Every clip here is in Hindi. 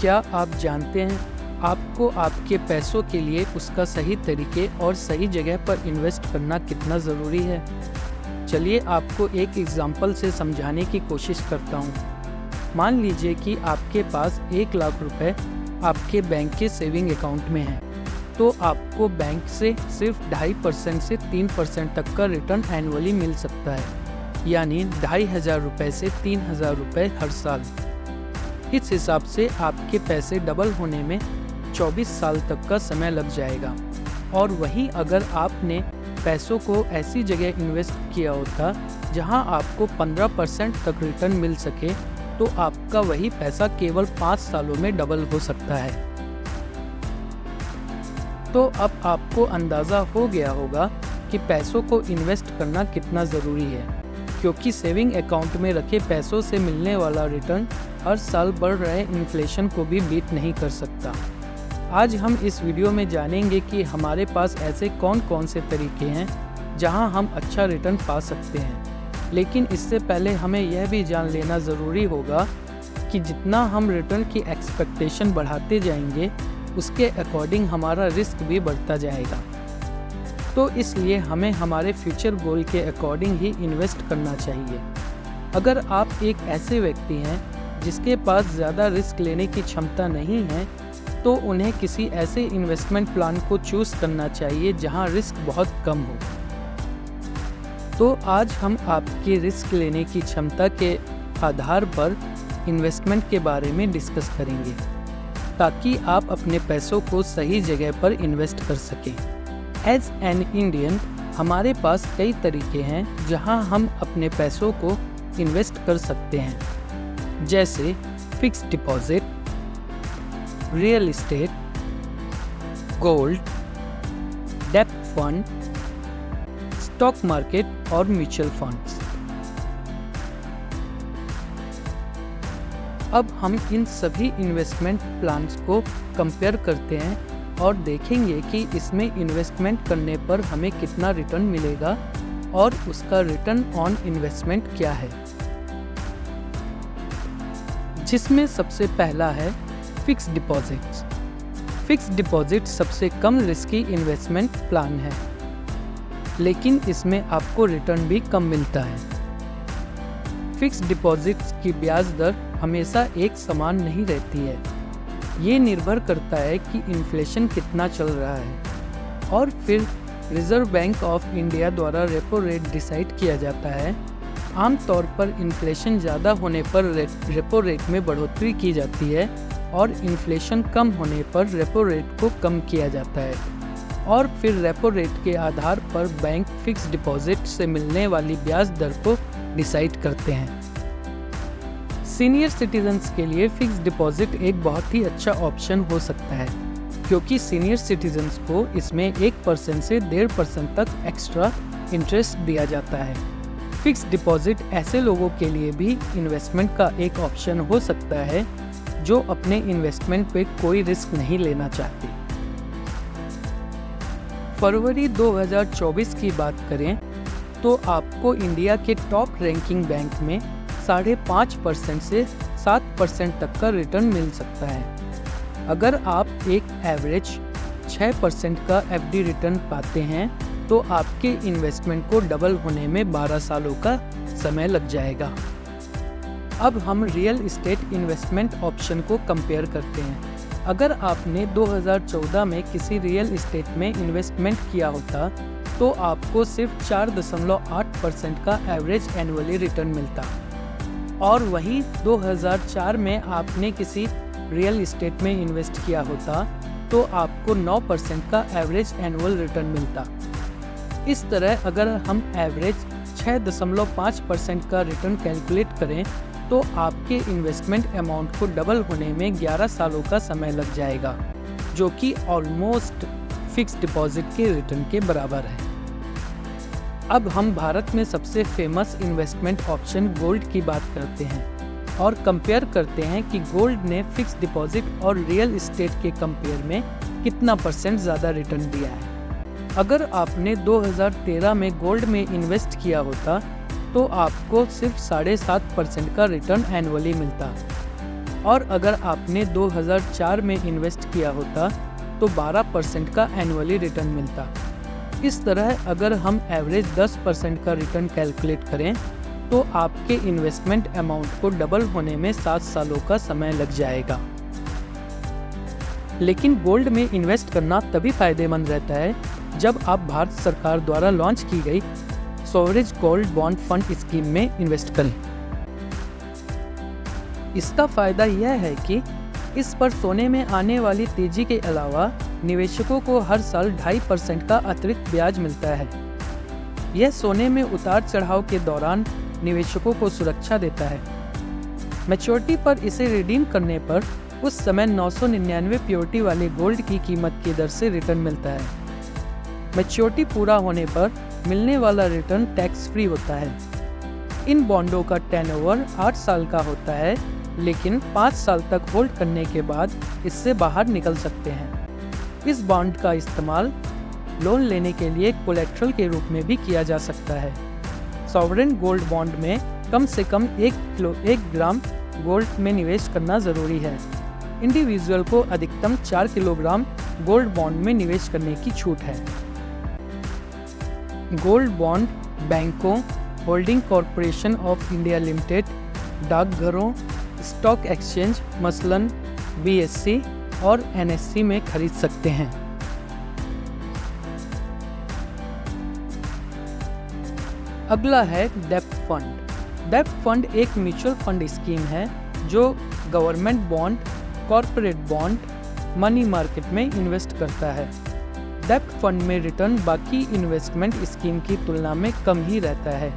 क्या आप जानते हैं आपको आपके पैसों के लिए उसका सही तरीके और सही जगह पर इन्वेस्ट करना कितना ज़रूरी है? चलिए आपको एक एग्जाम्पल से समझाने की कोशिश करता हूँ। मान लीजिए कि आपके पास 1 लाख रुपए आपके बैंक के सेविंग अकाउंट में है, तो आपको बैंक से सिर्फ 2.5% से 3% तक का रिटर्न एनुअली मिल सकता है, यानी 2,500 रुपये से 3,000 रुपये हर साल। इस हिसाब से आपके पैसे डबल होने में 24 साल तक का समय लग जाएगा। और वहीं अगर आपने पैसों को ऐसी जगह इन्वेस्ट किया होता जहां आपको 15% तक रिटर्न मिल सके, तो आपका वही पैसा केवल 5 सालों में डबल हो सकता है। तो अब आपको अंदाज़ा हो गया होगा कि पैसों को इन्वेस्ट करना कितना ज़रूरी है, क्योंकि सेविंग अकाउंट में रखे पैसों से मिलने वाला रिटर्न हर साल बढ़ रहे इन्फ्लेशन को भी बीट नहीं कर सकता। आज हम इस वीडियो में जानेंगे कि हमारे पास ऐसे कौन कौन से तरीके हैं जहां हम अच्छा रिटर्न पा सकते हैं। लेकिन इससे पहले हमें यह भी जान लेना ज़रूरी होगा कि जितना हम रिटर्न की एक्सपेक्टेशन बढ़ाते जाएंगे, उसके अकॉर्डिंग हमारा रिस्क भी बढ़ता जाएगा। तो इसलिए हमें हमारे फ्यूचर गोल के अकॉर्डिंग ही इन्वेस्ट करना चाहिए। अगर आप एक ऐसे व्यक्ति हैं जिसके पास ज़्यादा रिस्क लेने की क्षमता नहीं है, तो उन्हें किसी ऐसे इन्वेस्टमेंट प्लान को चूज़ करना चाहिए जहां रिस्क बहुत कम हो। तो आज हम आपके रिस्क लेने की क्षमता के आधार पर इन्वेस्टमेंट के बारे में डिस्कस करेंगे, ताकि आप अपने पैसों को सही जगह पर इन्वेस्ट कर सकें। एज एन इंडियन हमारे पास कई तरीके हैं जहां हम अपने पैसों को इन्वेस्ट कर सकते हैं, जैसे fix deposit, real estate, gold, डेब्ट फंड, स्टॉक मार्केट और म्यूचुअल फंड्स। अब हम इन सभी इन्वेस्टमेंट प्लान्स को कंपेयर करते हैं और देखेंगे कि इसमें इन्वेस्टमेंट करने पर हमें कितना रिटर्न मिलेगा और उसका रिटर्न ऑन इन्वेस्टमेंट क्या है। जिसमें सबसे पहला है फिक्स डिपॉजिट्स। फिक्स डिपॉजिट सबसे कम रिस्की इन्वेस्टमेंट प्लान है, लेकिन इसमें आपको रिटर्न भी कम मिलता है। फिक्स डिपॉजिट्स की ब्याज दर हमेशा एक समान नहीं रहती है। ये निर्भर करता है कि इन्फ्लेशन कितना चल रहा है, और फिर रिजर्व बैंक ऑफ इंडिया द्वारा रेपो रेट डिसाइड किया जाता है। आमतौर पर इन्फ्लेशन ज़्यादा होने पर रेपो रेट में बढ़ोतरी की जाती है, और इन्फ्लेशन कम होने पर रेपो रेट को कम किया जाता है, और फिर रेपो रेट के आधार पर बैंक फिक्स डिपॉजिट से मिलने वाली ब्याज दर को डिसाइड करते हैं। सीनियर सिटीजन्स के लिए फिक्स डिपॉजिट एक बहुत ही अच्छा ऑप्शन हो सकता है, क्योंकि सीनियर सिटीजन्स को इसमें 1% से 1.5% तक एक्स्ट्रा इंटरेस्ट दिया जाता है। फिक्स डिपॉजिट ऐसे लोगों के लिए भी इन्वेस्टमेंट का एक ऑप्शन हो सकता है जो अपने इन्वेस्टमेंट पे कोई रिस्क नहीं लेना चाहते। फरवरी 2024 की बात करें तो आपको इंडिया के टॉप रैंकिंग बैंक में 5.5% से 7% तक का रिटर्न मिल सकता है। अगर आप एक एवरेज 6% का एफडी रिटर्न पाते हैं, तो आपके इन्वेस्टमेंट को डबल होने में 12 सालों का समय लग जाएगा। अब हम रियल इस्टेट इन्वेस्टमेंट ऑप्शन को कंपेयर करते हैं। अगर आपने 2014 में किसी रियल इस्टेट में इन्वेस्टमेंट किया होता, तो आपको सिर्फ 4.8% का एवरेज एनुअली रिटर्न मिलता, और वहीं 2004 में आपने किसी रियल इस्टेट में इन्वेस्ट किया होता, तो आपको 9% का एवरेज एनुअल रिटर्न मिलता। इस तरह अगर हम एवरेज 6.5% का रिटर्न कैलकुलेट करें, तो आपके इन्वेस्टमेंट अमाउंट को डबल होने में 11 सालों का समय लग जाएगा, जो कि ऑलमोस्ट फिक्स डिपॉजिट के रिटर्न के बराबर है। अब हम भारत में सबसे फेमस इन्वेस्टमेंट ऑप्शन गोल्ड की बात करते हैं और कंपेयर करते हैं कि गोल्ड ने फिक्स डिपॉजिट और रियल इस्टेट के कंपेयर में कितना % ज़्यादा रिटर्न दिया है। अगर आपने 2013 में गोल्ड में इन्वेस्ट किया होता, तो आपको सिर्फ 7.5% का रिटर्न एनुअली मिलता, और अगर आपने 2004 में इन्वेस्ट किया होता तो 12% का एनुअली रिटर्न मिलता। इस तरह अगर हम एवरेज 10% का रिटर्न कैलकुलेट करें तो आपके इन्वेस्टमेंट अमाउंट को डबल होने में 7 सालों का समय लग जाएगा। लेकिन गोल्ड में इन्वेस्ट करना तभी फायदेमंद रहता है जब आप भारत सरकार द्वारा लॉन्च की गई सॉवरेज गोल्ड बॉन्ड फंड स्कीम में इन्वेस्ट करें। इसका फायदा यह है कि इस पर सोने में आने वाली तेजी के अलावा निवेशकों को हर साल 2.5% का अतिरिक्त ब्याज मिलता है। यह सोने में उतार चढ़ाव के दौरान निवेशकों को सुरक्षा देता है। मैच्योरिटी पर इसे रिडीम करने पर उस समय 999 प्योरिटी वाले गोल्ड की कीमत की दर से रिटर्न मिलता है। मैच्योरिटी पूरा होने पर मिलने वाला रिटर्न टैक्स फ्री होता है। इन बॉन्डों का टेनओवर 8 साल का होता है, लेकिन 5 साल तक होल्ड करने के बाद इससे बाहर निकल सकते हैं। इस बॉन्ड का इस्तेमाल लोन लेने के लिए कोलेट्रल के रूप में भी किया जा सकता है। सॉवरेन गोल्ड बॉन्ड में कम से कम 1 ग्राम गोल्ड में निवेश करना जरूरी है। इंडिविजुअल को अधिकतम 4 किलोग्राम गोल्ड बॉन्ड में निवेश करने की छूट है। गोल्ड बॉन्ड बैंकों, holding corporation of India limited, डाकघरों, स्टॉक एक्सचेंज मसलन BSE और NSE में खरीद सकते हैं। अगला है डेब्ट फंड। डेब्ट फंड एक म्यूचुअल फंड स्कीम है जो government bond, corporate bond, money market में इन्वेस्ट करता है। डेब्ट फंड में रिटर्न बाकी इन्वेस्टमेंट स्कीम की तुलना में कम ही रहता है।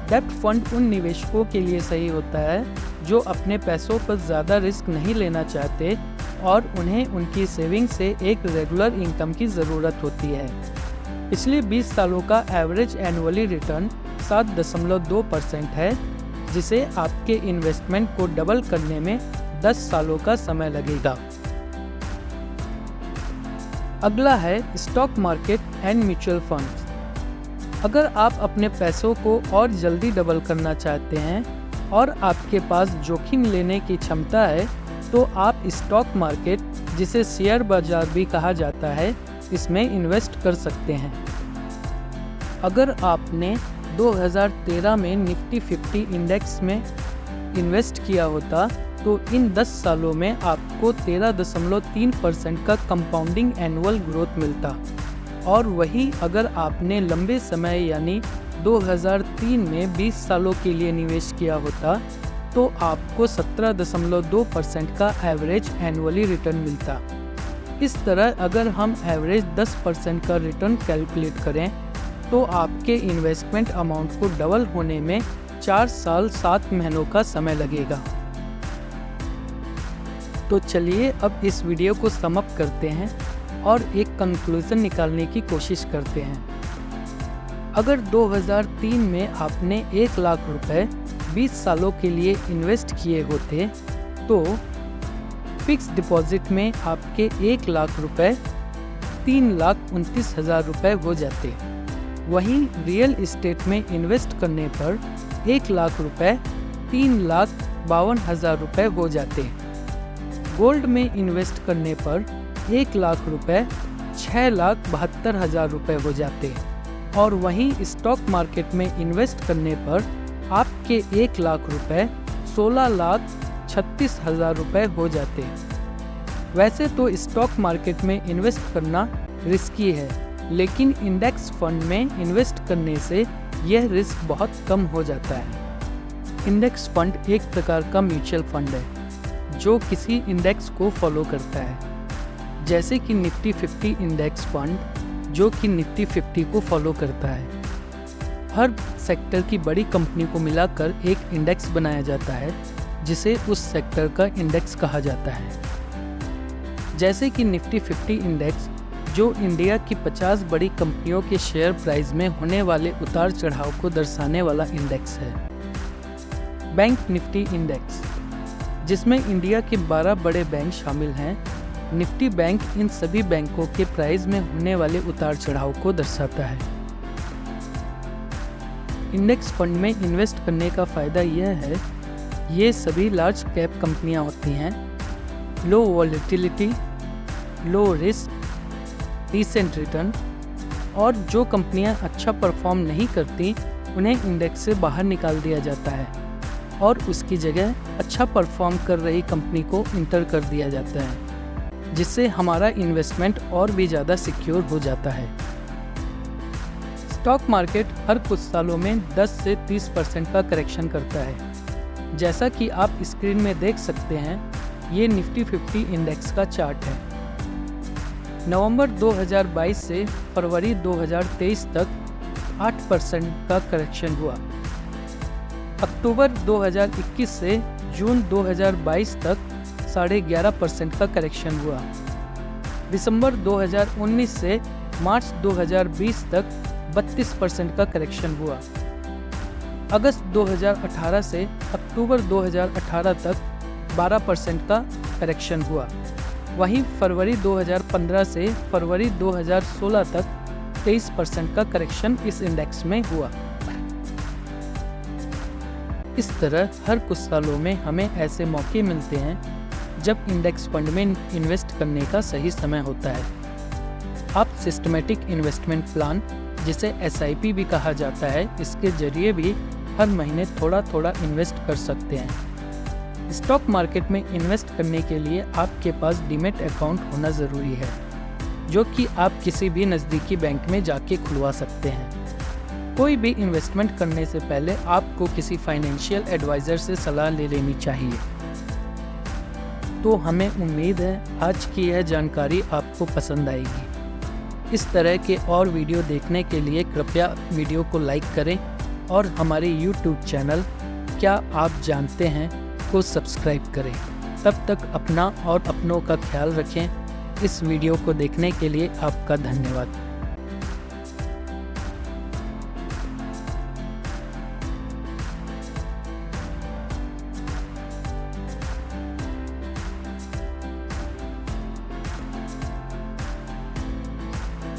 डेब्ट फंड उन निवेशकों के लिए सही होता है जो अपने पैसों पर ज़्यादा रिस्क नहीं लेना चाहते और उन्हें उनकी सेविंग से एक रेगुलर इनकम की ज़रूरत होती है। पिछले 20 सालों का एवरेज एनुअली रिटर्न 7.2% है, जिसे आपके इन्वेस्टमेंट को डबल करने में 10 सालों का समय लगेगा। अगला है stock market and mutual funds. अगर आप अपने पैसों को और जल्दी डबल करना चाहते हैं और आपके पास जोखिम लेने की क्षमता है तो आप स्टॉक मार्केट, जिसे शेयर बाजार भी कहा जाता है, इसमें इन्वेस्ट कर सकते हैं। अगर आपने 2013 में निफ्टी 50 इंडेक्स में इन्वेस्ट किया होता तो इन 10 सालों में आपको 13.3% का कंपाउंडिंग एनुअल ग्रोथ मिलता, और वही अगर आपने लंबे समय यानी 2003 में 20 सालों के लिए निवेश किया होता तो आपको 17.2% का एवरेज एनुअली रिटर्न मिलता। इस तरह अगर हम एवरेज 10% का रिटर्न कैलकुलेट करें तो आपके इन्वेस्टमेंट अमाउंट को डबल होने में 4 साल 7 महीनों का समय लगेगा। तो चलिए अब इस वीडियो को सम अप करते हैं और एक कंक्लूजन निकालने की कोशिश करते हैं। अगर 2003 में आपने 1 लाख रुपए 20 सालों के लिए इन्वेस्ट किए होते तो फिक्स डिपॉजिट में आपके 1 लाख रुपए 3,29,000 रुपए हो जाते। वहीं रियल एस्टेट में इन्वेस्ट करने पर 1 लाख रुपए 3,52,000 रुपए हो जाते। गोल्ड में इन्वेस्ट करने पर 1 लाख रुपए 6,72,000 रुपए हो जाते, और वहीं स्टॉक मार्केट में इन्वेस्ट करने पर आपके 1 लाख रुपए 16,36,000 रुपए हो जाते। वैसे तो स्टॉक मार्केट में इन्वेस्ट करना रिस्की है, लेकिन इंडेक्स फंड में इन्वेस्ट करने से यह रिस्क बहुत कम हो जाता है। इंडेक्स फंड एक प्रकार का म्यूचुअल फंड है जो किसी इंडेक्स को फॉलो करता है, जैसे कि निफ्टी 50 इंडेक्स फंड जो कि निफ्टी 50 को फॉलो करता है। हर सेक्टर की बड़ी कंपनी को मिलाकर एक इंडेक्स बनाया जाता है जिसे उस सेक्टर का इंडेक्स कहा जाता है। जैसे कि निफ्टी 50 इंडेक्स जो इंडिया की 50 बड़ी कंपनियों के शेयर प्राइस में होने वाले उतार चढ़ाव को दर्शाने वाला इंडेक्स है। बैंक निफ्टी इंडेक्स जिसमें इंडिया के 12 बड़े बैंक शामिल हैं। निफ्टी बैंक इन सभी बैंकों के प्राइस में होने वाले उतार चढ़ाव को दर्शाता है। इंडेक्स फंड में इन्वेस्ट करने का फायदा यह है, ये सभी लार्ज कैप कंपनियां होती हैं, low volatility, low risk, decent return, और जो कंपनियां अच्छा परफॉर्म नहीं करती उन्हें इंडेक्स से बाहर निकाल दिया जाता है और उसकी जगह अच्छा परफॉर्म कर रही कंपनी को इंटर कर दिया जाता है, जिससे हमारा इन्वेस्टमेंट और भी ज़्यादा सिक्योर हो जाता है। स्टॉक मार्केट हर कुछ सालों में 10 से 30% का करेक्शन करता है। जैसा कि आप स्क्रीन में देख सकते हैं, ये निफ्टी 50 इंडेक्स का चार्ट है। नवंबर 2022 से फरवरी 2023 तक 8% का करेक्शन हुआ। अक्टूबर 2021 से जून 2022 तक 11.5% का करेक्शन हुआ। दिसंबर 2019 से मार्च 2020 तक 32% का करेक्शन हुआ। अगस्त 2018 से अक्टूबर 2018 तक 12% का करेक्शन हुआ। वहीं फरवरी 2015 से फरवरी 2016 तक 23% का करेक्शन इस इंडेक्स में हुआ। इस तरह हर कुछ सालों में हमें ऐसे मौके मिलते हैं जब इंडेक्स फंड में इन्वेस्ट करने का सही समय होता है। आप सिस्टमेटिक इन्वेस्टमेंट प्लान, जिसे SIP भी कहा जाता है, इसके जरिए भी हर महीने थोड़ा थोड़ा इन्वेस्ट कर सकते हैं। स्टॉक मार्केट में इन्वेस्ट करने के लिए आपके पास डीमैट अकाउंट होना ज़रूरी है, जो कि आप किसी भी नज़दीकी बैंक में जाके खुलवा सकते हैं। कोई भी इन्वेस्टमेंट करने से पहले आपको किसी फाइनेंशियल एडवाइज़र से सलाह ले लेनी चाहिए। तो हमें उम्मीद है आज की यह जानकारी आपको पसंद आएगी। इस तरह के और वीडियो देखने के लिए कृपया वीडियो को लाइक करें और हमारे YouTube चैनल क्या आप जानते हैं को सब्सक्राइब करें। तब तक अपना और अपनों का ख्याल रखें। इस वीडियो को देखने के लिए आपका धन्यवाद।